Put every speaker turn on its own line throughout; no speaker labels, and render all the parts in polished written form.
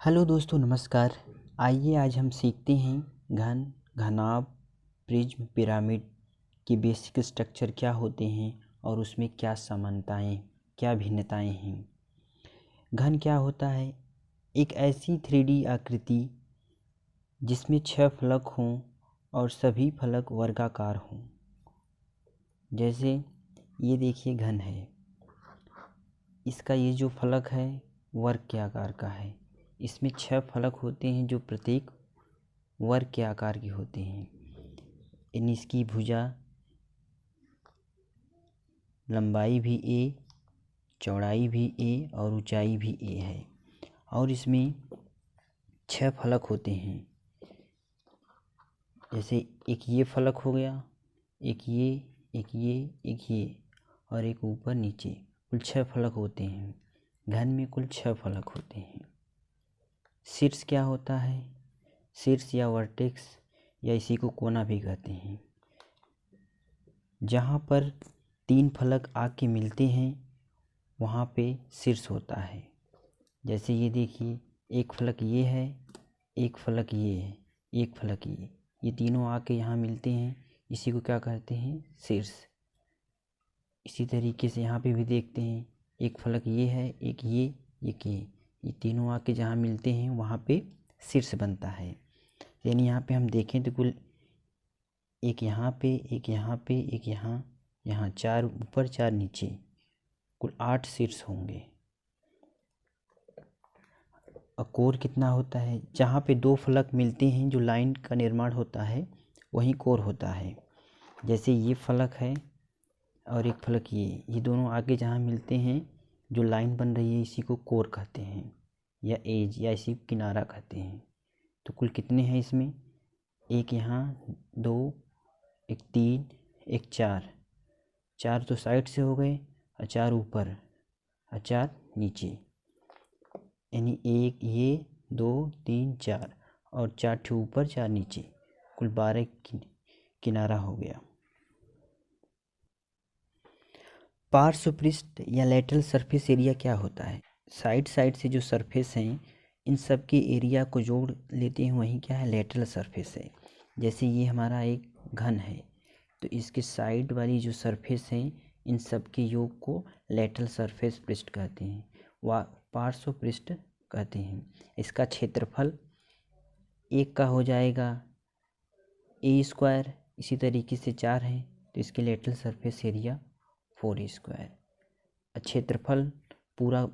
Hello दोस्तों, नमस्कार। आइए आज हम सीखते हैं घन, घनाभ, प्रिज्म, पिरामिड के बेसिक स्ट्रक्चर क्या होते हैं और उसमें क्या समानताएं, क्या भिन्नताएं हैं। घन क्या होता है? एक ऐसी 3D आकृति जिसमें 6 फलक हों और सभी फलक वर्गाकार हों। जैसे ये देखिए घन है, इसका ये जो फलक है वर्ग के आकार का है। इसमें 6 फलक होते हैं जो प्रत्येक वर्ग के आकार के होते हैं। इसकी भुजा लंबाई भी a, चौड़ाई भी a और ऊंचाई भी a है। और इसमें 6 फलक होते हैं। जैसे एक ये फलक हो गया, एक ये, एक ये, एक ये और एक ऊपर नीचे, कुल 6 फलक होते हैं। घन में कुल 6 फलक होते हैं। शीर्ष क्या होता है? शीर्ष या वर्टेक्स या इसी को कोना भी कहते हैं। जहाँ पर 3 फलक आके मिलते हैं वहाँ पे शीर्ष होता है। जैसे ये देखिए, एक फलक ये है, एक फलक ये है, एक फलक ये तीनों आके यहाँ मिलते हैं, इसी को क्या कहते हैं? शीर्ष। इसी तरीके से यहाँ पे भी देखते हैं, एक फलक ये है, एक ये तीनों आके जहाँ मिलते हैं वहाँ पे शीर्ष बनता है। यानी यहाँ पे हम देखें तो कुल एक यहाँ पे, एक यहाँ पे, एक यहाँ 4 ऊपर 4 नीचे, कुल 8 शीर्ष होंगे। और कोर कितना होता है? जहाँ पे 2 फलक मिलते हैं जो लाइन का निर्माण होता है वहीं कोर होता है। जैसे ये फलक है और एक फलक ये दोनों आगे जहाँ मिलते हैं जो लाइन बन रही है इसी को कोर कहते हैं या एज या इसी किनारा कहते हैं। तो कुल कितने हैं इसमें? एक यहाँ, 2, एक 3, एक 4 तो साइड से हो गए और 4 ऊपर और 4 नीचे। यानी एक ये, 2, 3, 4 और 4 ठे ऊपर 4 नीचे, कुल 12 किनारा हो गया। पार्श्व पृष्ठ या लेटरल सरफेस एरिया क्या होता है? साइड से जो सरफेस हैं इन सब के एरिया को जोड़ लेते हैं, वही क्या है? लेटरल सरफेस है। जैसे ये हमारा एक घन है तो इसके साइड वाली जो सरफेस हैं इन सब के योग को लेटरल सरफेस पृष्ठ कहते हैं, व पार्श्व पृष्ठ कहते हैं। इसका क्षेत्रफल एक का हो जाएगा a²। इसी तरीके से 4 है तो इसके लेटरल सरफेस एरिया 4a²। क्षेत्रफल, पूरा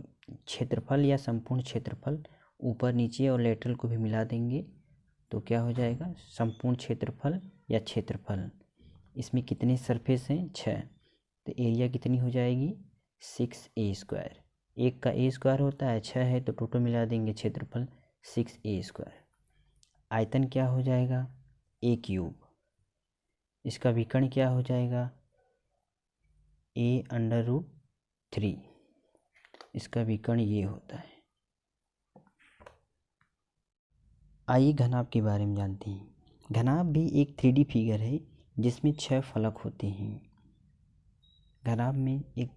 क्षेत्रफल या संपूर्ण क्षेत्रफल ऊपर नीचे और लेटरल को भी मिला देंगे तो क्या हो जाएगा? संपूर्ण क्षेत्रफल या क्षेत्रफल। इसमें कितने सरफेस हैं? 6। तो एरिया कितनी हो जाएगी? 6a²। एक का a² होता है, 6 है तो टोटल मिला देंगे क्षेत्रफल 6a²। आयतन क्या हो जाएगा? a³। इसका विकर्ण क्या हो जाएगा? a√3। इसका विकर्ण ये होता है। आइए घनाभ के बारे में जानते हैं। घनाभ भी एक 3D फिगर है जिसमें 6 फलक होते हैं। घनाभ में एक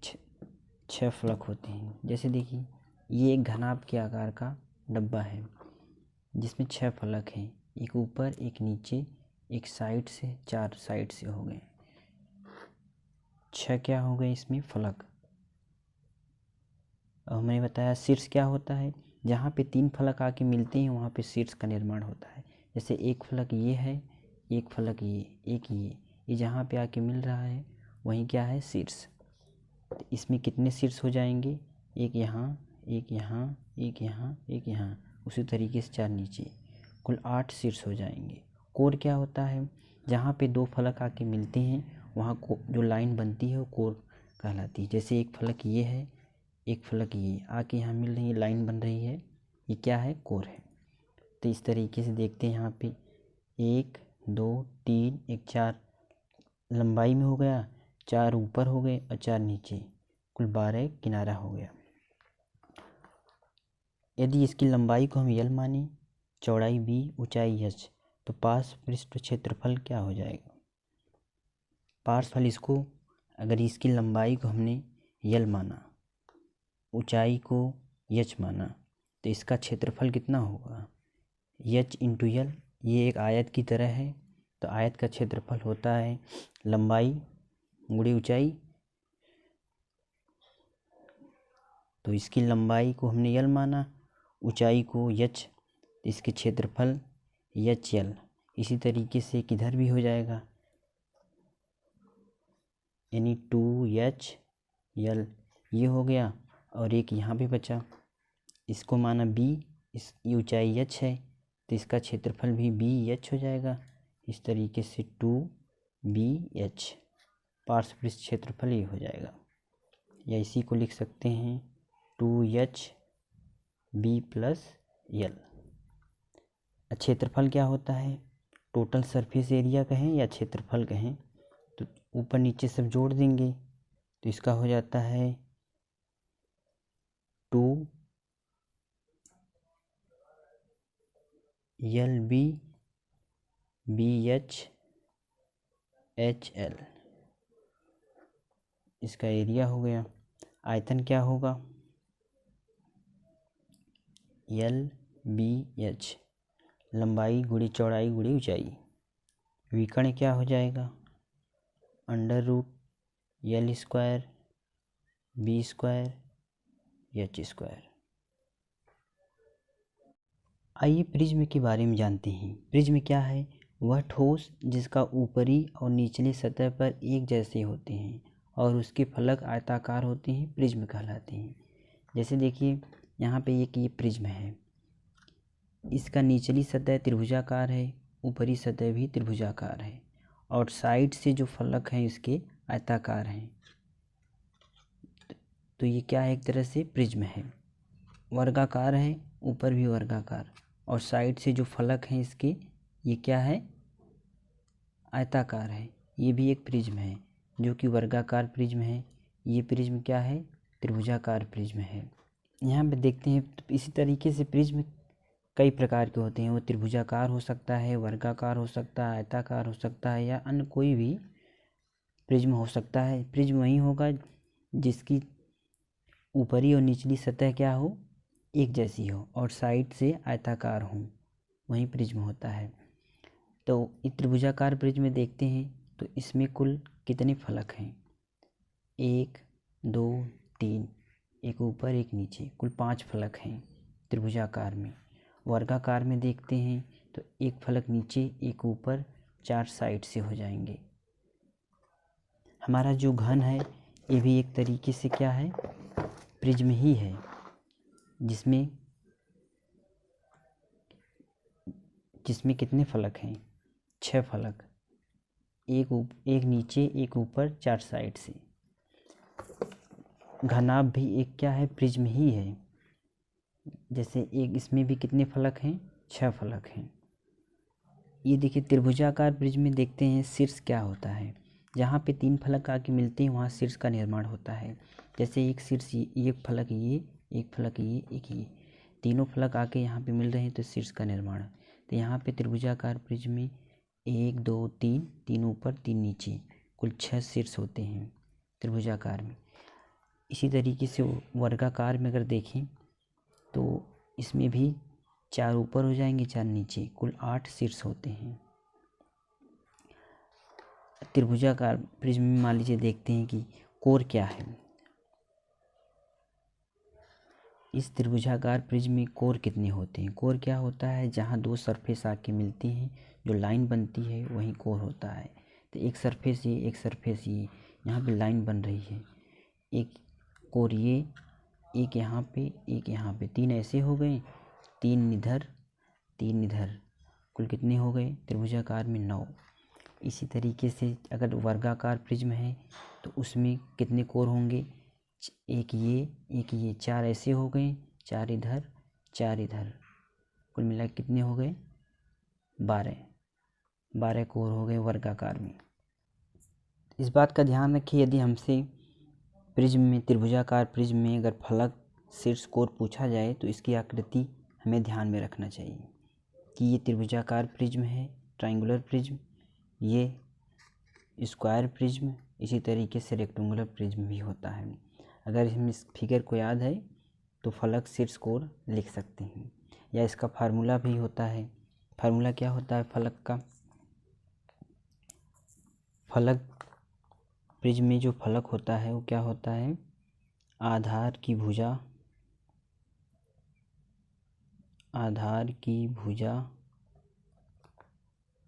6 फलक होते हैं। जैसे देखिए, ये एक घनाभ के आकार का डब्बा है जिसमें 6 फलक हैं, एक ऊपर, एक नीचे, एक साइड से, 4 साइड से हो गए। 6 क्या हो गए इसमें? फलक। और मैंने बताया शीर्ष क्या होता है? जहाँ पे 3 फलक आके मिलते हैं वहाँ पे शीर्ष का निर्माण होता है। जैसे एक फलक ये है, एक फलक ये, एक ये जहाँ पे आके मिल रहा है वहीं क्या है? शीर्ष। तो इसमें कितने शीर्ष हो जाएंगे? एक यहाँ, एक यहाँ, एक यहाँ, एक यहाँ, उसी तरीके से 4 नीचे, कुल 8 शीर्ष हो जाएंगे। कोर क्या होता है? जहाँ पे 2 फलक आके मिलते हैं वहाँ को जो लाइन बनती है वो कोर कहलाती है। जैसे एक फलक ये है, एक फलक ये आके यहाँ मिल रही है, लाइन बन रही है, ये क्या है? कोर है। तो इस तरीके से देखते हैं यहाँ पे 1, 2, 3, एक 4 लंबाई में हो गया, 4 ऊपर हो गए और 4 नीचे, कुल 12 किनारा हो गया। यदि इसकी लंबाई को हम L माने, चौड़ाई B, ऊंचाई H, तो पार्श्व पृष्ठ क्षेत्रफल क्या हो जाएगा? पार्श्वफल इसको, अगर इसकी लंबाई को हमने L माना, ऊंचाई को H माना, तो इसका क्षेत्रफल कितना होगा, एच इंटू यल। ये एक आयत की तरह है, तो आयत का क्षेत्रफल होता है लंबाई गुणी ऊंचाई। तो इसकी लंबाई को हमने यल माना, ऊंचाई को एच, इसके क्षेत्रफल एच यल। इसी तरीके से किधर भी हो जाएगा, यानी 2h ये हो गया, और एक यहाँ पे बचा, इसको माना b, इस ऊंचाई h है तो इसका क्षेत्रफल भी bh हो जाएगा। इस तरीके से 2bh पार्श्वपृष्ठ क्षेत्रफल ये हो जाएगा, या इसी को लिख सकते हैं 2hb प्लस यल। क्षेत्रफल क्या होता है, टोटल सरफेस एरिया कहें या क्षेत्रफल कहें, तो ऊपर नीचे सब जोड़ देंगे तो इसका हो जाता है 2LB BH HL, इसका एरिया हो गया। आयतन क्या होगा, LBH लंबाई गुणी चौड़ाई गुणी ऊंचाई। विकर्ण क्या हो जाएगा, √L² B² H²। आइए प्रिज्म के बारे में जानते हैं। प्रिज्म क्या है, वह ठोस जिसका ऊपरी और निचली सतह पर एक जैसे होते हैं और उसके फलक आयताकार होते हैं, प्रिज्म कहलाते हैं। जैसे देखिए यहाँ पे ये प्रिज्म है, इसका निचली सतह त्रिभुजाकार है, ऊपरी सतह भी त्रिभुजाकार है, और साइड से जो फलक हैं इसके आयताकार हैं। तो ये क्या है, एक तरह से प्रिज्म है, वर्गाकार है, ऊपर भी वर्गाकार, और साइड से जो फलक हैं इसके ये क्या है, आयताकार है। ये भी एक प्रिज्म है जो कि वर्गाकार प्रिज्म है। ये प्रिज्म क्या है, त्रिभुजाकार प्रिज्म है। यहाँ पे देखते हैं तो इसी तरीके से प्रिज्म कई प्रकार के होते हैं। वो त्रिभुजाकार हो सकता है, वर्गाकार हो सकता है, आयताकार हो सकता है, या अन्य कोई भी प्रिज्म हो सकता है। प्रिज्म वही होगा जिसकी ऊपरी और निचली सतह क्या हो, एक जैसी हो, और साइड से आयताकार हो, वही प्रिज्म होता है। तो इस त्रिभुजाकार प्रिज्म में देखते हैं तो इसमें कुल कितने फलक हैं, 1 2 3, एक ऊपर एक नीचे, कुल 5 फलक हैं त्रिभुजाकार में। वर्गाकार में देखते हैं तो एक फलक नीचे एक ऊपर, 4 साइड से हो जाएंगे। हमारा जो घन है ये भी एक तरीके से क्या है, प्रिज्म ही है, जिसमें कितने फलक हैं, 6 फलक, एक नीचे एक ऊपर, 4 साइड से। घनाभ भी एक क्या है, प्रिज्म ही है। जैसे एक इसमें भी कितने फलक हैं, 6 फलक हैं। ये देखिए त्रिभुजाकार प्रिज्म में देखते हैं शीर्ष क्या होता है, जहाँ पे 3 फलक आके मिलते हैं वहाँ शीर्ष का निर्माण होता है। जैसे एक शीर्ष, एक फलक ये, एक फलक ये, एक ये, तीनों फलक आके यहाँ पे मिल रहे हैं तो शीर्ष का निर्माण। तो यहाँ पे त्रिभुजाकार प्रिज्म में 1 2 3, 3 ऊपर 3 नीचे, कुल 6 शीर्ष होते हैं त्रिभुजाकार में। इसी तरीके से वर्गाकार में अगर देखें तो इसमें भी 4 ऊपर हो जाएंगे, 4 नीचे, कुल 8 शीर्ष होते हैं। त्रिभुजाकार प्रिज्म में मान लीजिए देखते हैं कि कोर क्या है। इस त्रिभुजाकार प्रिज्म में कोर कितने होते हैं, कोर क्या होता है, जहाँ 2 सरफेस आके मिलती हैं जो लाइन बनती है वही कोर होता है। तो एक सरफेस ये, एक सरफेस ये, यहाँ पे लाइन बन रही है, एक कोर ये, एक यहाँ पे, एक यहाँ पे, 3 ऐसे हो गए, 3 इधर 3 इधर, कुल कितने हो गए त्रिभुजाकार में 9। इसी तरीके से अगर वर्गाकार प्रिज्म है तो उसमें कितने कोर होंगे, एक ये, 4 ऐसे हो गए, 4 इधर 4 इधर, कुल मिला कितने हो गए, 12 कोर हो गए वर्गाकार में। इस बात का ध्यान रखिए यदि हमसे प्रिज्म में, त्रिभुजाकार प्रिज्म में अगर फलक शीर्ष कोर पूछा जाए तो इसकी आकृति हमें ध्यान में रखना चाहिए कि ये त्रिभुजाकार प्रिज्म है, ट्रायंगुलर प्रिज्म, ये स्क्वायर प्रिज्म, इसी तरीके से रेक्टेंगुलर प्रिज्म भी होता है। अगर हमें इस फिगर को याद है तो फलक शीर्ष कोण लिख सकते हैं। या इसका फार्मूला भी होता है। फार्मूला क्या होता है फलक का? फलक प्रिज्म में जो फलक होता है वो क्या होता है? आधार की भुजा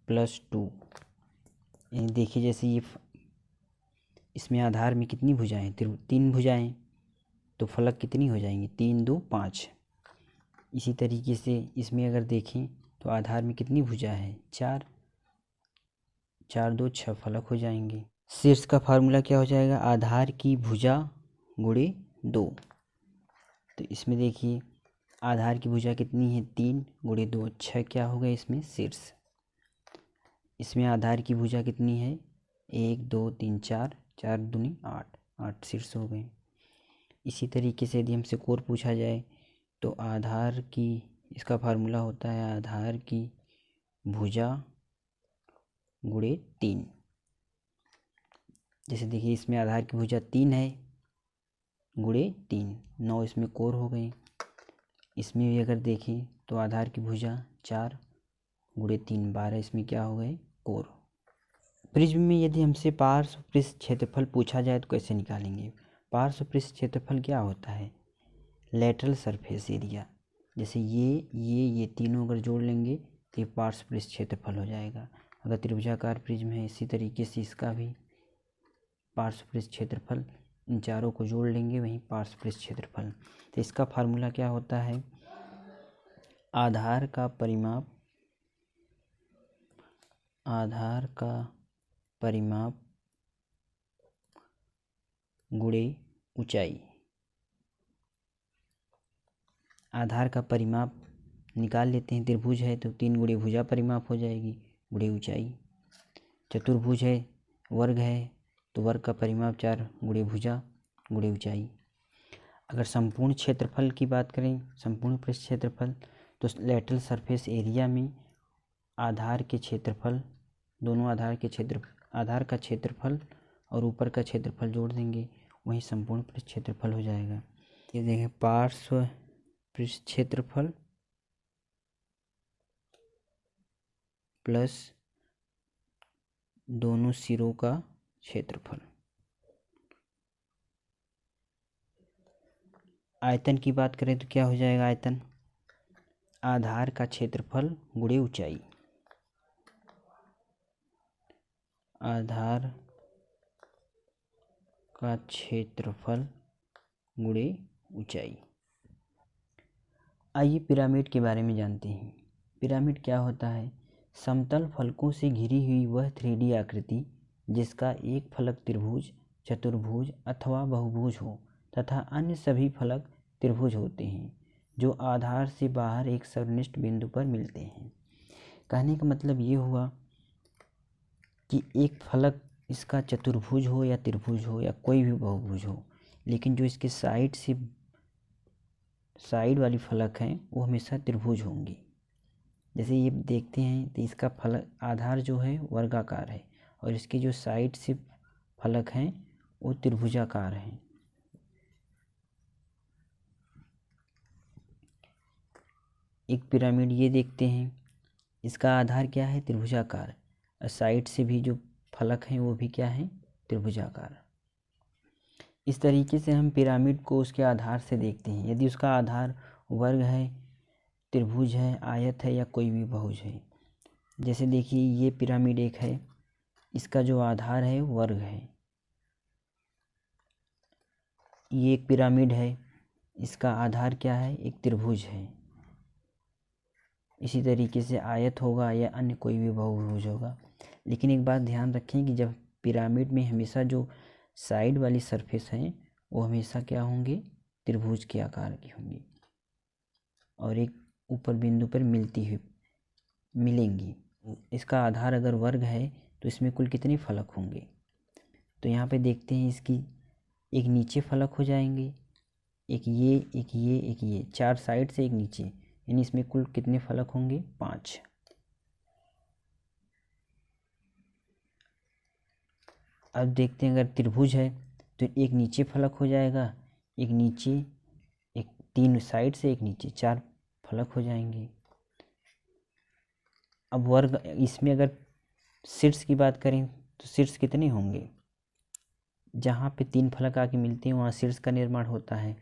+2। यानी देखिए जैसे ये इसमें आधार में कितनी भुजाएं? 3 भुजाएं, तो फलक कितनी हो जाएंगी? 3 2 5। इसी तरीके से इसमें अगर देखें तो आधार में कितनी भुजा है? 4 4 2 6 फलक हो जाएंगे। शीर्ष का फार्मूला क्या हो जाएगा? आधार की भुजा गुणे 2। तो इसमें देखिए आधार की भुजा कितनी है? 3 गुणे 2 6 क्या हो गए इसमें? शीर्ष। इसमें आधार की भुजा कितनी है? 1 2 3 4 4 दूनी 8 8 शीर्ष हो गए। इसी तरीके से यदि हमसे कोण पूछा जाए तो आधार की, इसका फार्मूला होता है आधार की भुजा गुणे 3। जैसे देखिए इसमें आधार की भुजा 3 है, गुणे 3 9 इसमें कोण हो गए। इसमें भी अगर देखें तो आधार की भुजा 4 गुणे 3 12 इसमें क्या हो गए? कोण। प्रिज्म में यदि हमसे पार्श्व पृष्ठ क्षेत्रफल पूछा जाए तो कैसे निकालेंगे? पार्श्व पृष्ठ क्षेत्रफल क्या होता है? Lateral surface area. जैसे ये तीनों अगर जोड़ लेंगे तो ये पार्श्व पृष्ठ क्षेत्रफल हो जाएगा। अगर त्रिभुजाकार प्रिज्म है इसी तरीके से इसका भी पार्श्व पृष्ठ क्षेत्रफल, इन चारों को जोड़ लेंगे वहीं पार्श्व पृष्ठ क्षेत्रफल। तो इसका फार्मूला क्या होता है? आधार का परिमाप गुणे ऊंचाई। आधार का परिमाप निकाल लेते हैं। त्रिभुज है तो 3 गुणे भुजा परिमाप हो जाएगी गुणे ऊंचाई। चतुर्भुज है, वर्ग है तो वर्ग का परिमाप 4 गुणे भुजा गुणे ऊंचाई। अगर संपूर्ण क्षेत्रफल की बात करें, संपूर्ण पृष्ठ क्षेत्रफल, तो लेटरल सरफेस एरिया में आधार के क्षेत्रफल, दोनों आधार का क्षेत्रफल और ऊपर का क्षेत्रफल जोड़ देंगे वहीं संपूर्ण पृष्ठ क्षेत्रफल हो जाएगा। ये देखें पार्श्व पृष्ठ क्षेत्रफल प्लस दोनों सिरों का क्षेत्रफल। आयतन की बात करें तो क्या हो जाएगा? आयतन आधार का क्षेत्रफल गुणे ऊंचाई। आधार का क्षेत्रफल गुणे ऊंचाई। आइए पिरामिड के बारे में जानते हैं। पिरामिड क्या होता है? समतल फलकों से घिरी हुई वह 3D आकृति जिसका एक फलक त्रिभुज, चतुर्भुज अथवा बहुभुज हो तथा अन्य सभी फलक त्रिभुज होते हैं जो आधार से बाहर एक सर्वनिष्ठ बिंदु पर मिलते हैं। कहने का मतलब ये हुआ कि एक फलक इसका चतुर्भुज हो या त्रिभुज हो या कोई भी बहुभुज हो, लेकिन जो इसके साइड वाली फलक हैं वो हमेशा त्रिभुज होंगी। जैसे ये देखते हैं तो इसका फलक आधार जो है वर्गाकार है और इसके जो साइड से फलक हैं वो त्रिभुजाकार हैं। एक पिरामिड ये देखते हैं, इसका आधार क्या है? त्रिभुजाकार, और साइड से भी जो फलक हैं वो भी क्या हैं? त्रिभुजाकार। इस तरीके से हम पिरामिड को उसके आधार से देखते हैं। यदि उसका आधार वर्ग है, त्रिभुज है, आयत है या कोई भी बहुभुज है। जैसे देखिए ये पिरामिड एक है, इसका जो आधार है वर्ग है। ये एक पिरामिड है, इसका आधार क्या है? एक त्रिभुज है। इसी तरीके से आयत होगा या अन्य कोई भी बहुभुज होगा। लेकिन एक बात ध्यान रखें कि जब पिरामिड में हमेशा जो साइड वाली सरफेस हैं वो हमेशा क्या होंगे? त्रिभुज के आकार की होंगी और एक ऊपर बिंदु पर मिलेंगी। इसका आधार अगर वर्ग है तो इसमें कुल कितने फलक होंगे? तो यहाँ पे देखते हैं इसकी एक नीचे फलक हो जाएंगे, एक ये 4 साइड से एक नीचे, यानी इसमें कुल कितने फलक होंगे? 5। अब देखते हैं अगर त्रिभुज है तो एक नीचे फलक हो जाएगा, एक नीचे एक 3 साइड से, एक नीचे, 4 फलक हो जाएंगे। अब वर्ग, इसमें अगर शीर्ष की बात करें तो शीर्ष कितने होंगे? जहाँ पे 3 फलक आके मिलते हैं वहाँ शीर्ष का निर्माण होता है।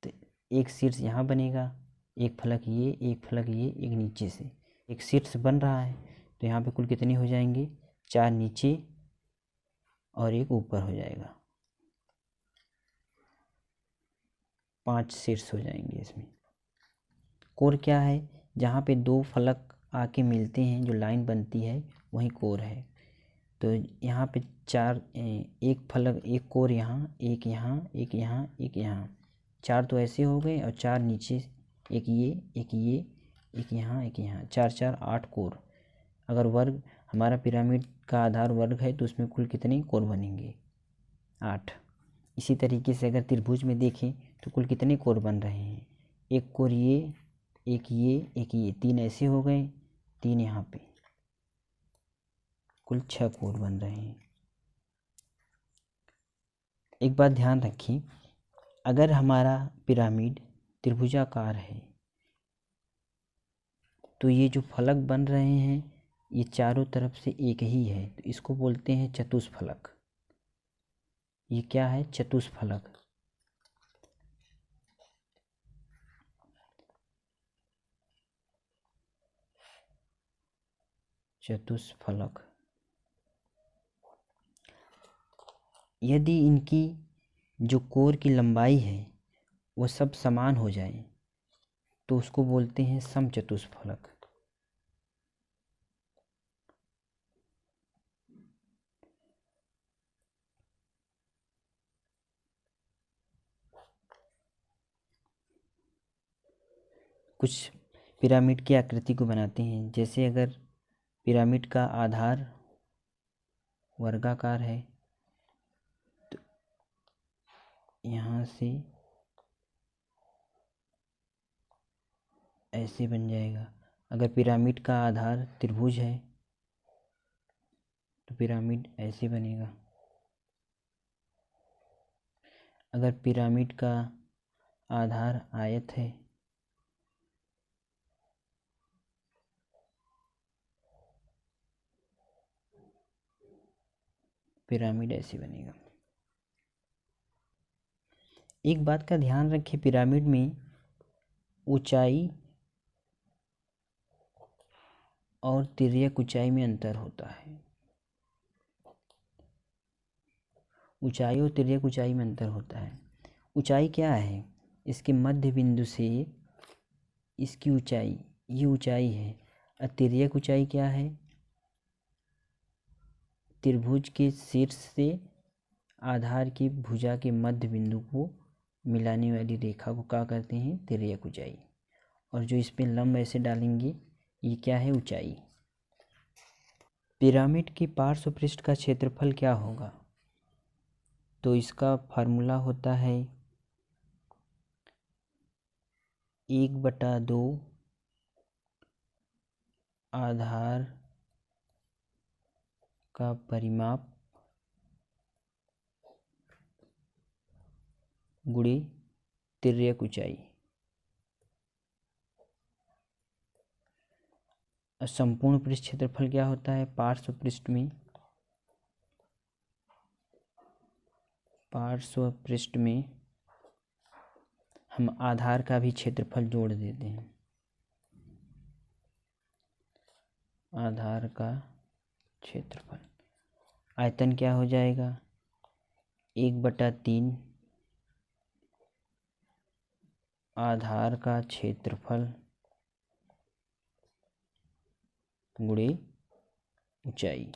तो एक शीर्ष यहाँ बनेगा, एक फलक ये, एक फलक ये, एक नीचे से एक शीर्ष बन रहा है। तो यहाँ पे कुल कितने हो जाएंगे? 4 नीचे और एक ऊपर हो जाएगा, 5 शीर्ष हो जाएंगे इसमें। कोर क्या है? जहाँ पे 2 फलक आके मिलते हैं, जो लाइन बनती है वही कोर है। तो यहाँ पे 4, एक फलक, एक कोर यहाँ, एक यहाँ, एक यहाँ, एक यहाँ, 4 तो ऐसे हो गए और 4 नीचे, एक ये, एक ये, एक यहाँ, एक यहाँ, 4 4 8 कोर। अगर वर्ग, हमारा पिरामिड का आधार वर्ग है तो उसमें कुल कितने कोर बनेंगे? 8। इसी तरीके से अगर त्रिभुज में देखें तो कुल कितने कोर बन रहे हैं? एक कोर ये, एक ये, एक ये, 3 ऐसे हो गए, 3 यहाँ पे, कुल 6 कोर बन रहे हैं। एक बात ध्यान रखें, अगर हमारा पिरामिड त्रिभुजाकार है तो ये जो फलक बन रहे हैं ये चारों तरफ से एक ही है, तो इसको बोलते हैं चतुष्फलक। ये क्या है? चतुष्फलक। चतुष्फलक। यदि इनकी जो कोर की लंबाई है वो सब समान हो जाए तो उसको बोलते हैं समचतुष्फलक। कुछ पिरामिड की आकृति को बनाते हैं, जैसे अगर पिरामिड का आधार वर्गाकार है तो यहाँ से ऐसे बन जाएगा। अगर पिरामिड का आधार त्रिभुज है तो पिरामिड ऐसे बनेगा। अगर पिरामिड का आधार आयत है पिरामिड ऐसे बनेगा। एक बात का ध्यान रखें, पिरामिड में ऊंचाई और तिर्यक ऊंचाई में अंतर होता है। ऊंचाई और तिर्यक ऊंचाई में अंतर होता है। ऊंचाई क्या है? इसके मध्य बिंदु से इसकी ऊंचाई, ये ऊंचाई है। और तिर्यक ऊंचाई क्या है? त्रिभुज के शीर्ष से आधार की भुजा के मध्य बिंदु को मिलाने वाली रेखा को क्या कहते हैं? तिर्यक ऊंचाई। और जो इस पे लंब ऐसे डालेंगे ये क्या है? ऊंचाई। पिरामिड की पार्श्व पृष्ठ का क्षेत्रफल क्या होगा? तो इसका फार्मूला होता है 1/2 आधार का परिमाप गुणे तिर्यक ऊंचाई। और संपूर्ण पृष्ठ क्षेत्रफल क्या होता है? पार्श्व पृष्ठ में हम आधार का भी क्षेत्रफल जोड़ देते हैं। आधार का क्षेत्रफल, आयतन क्या हो जाएगा? 1/3 आधार का क्षेत्रफल गुणे ऊंचाई।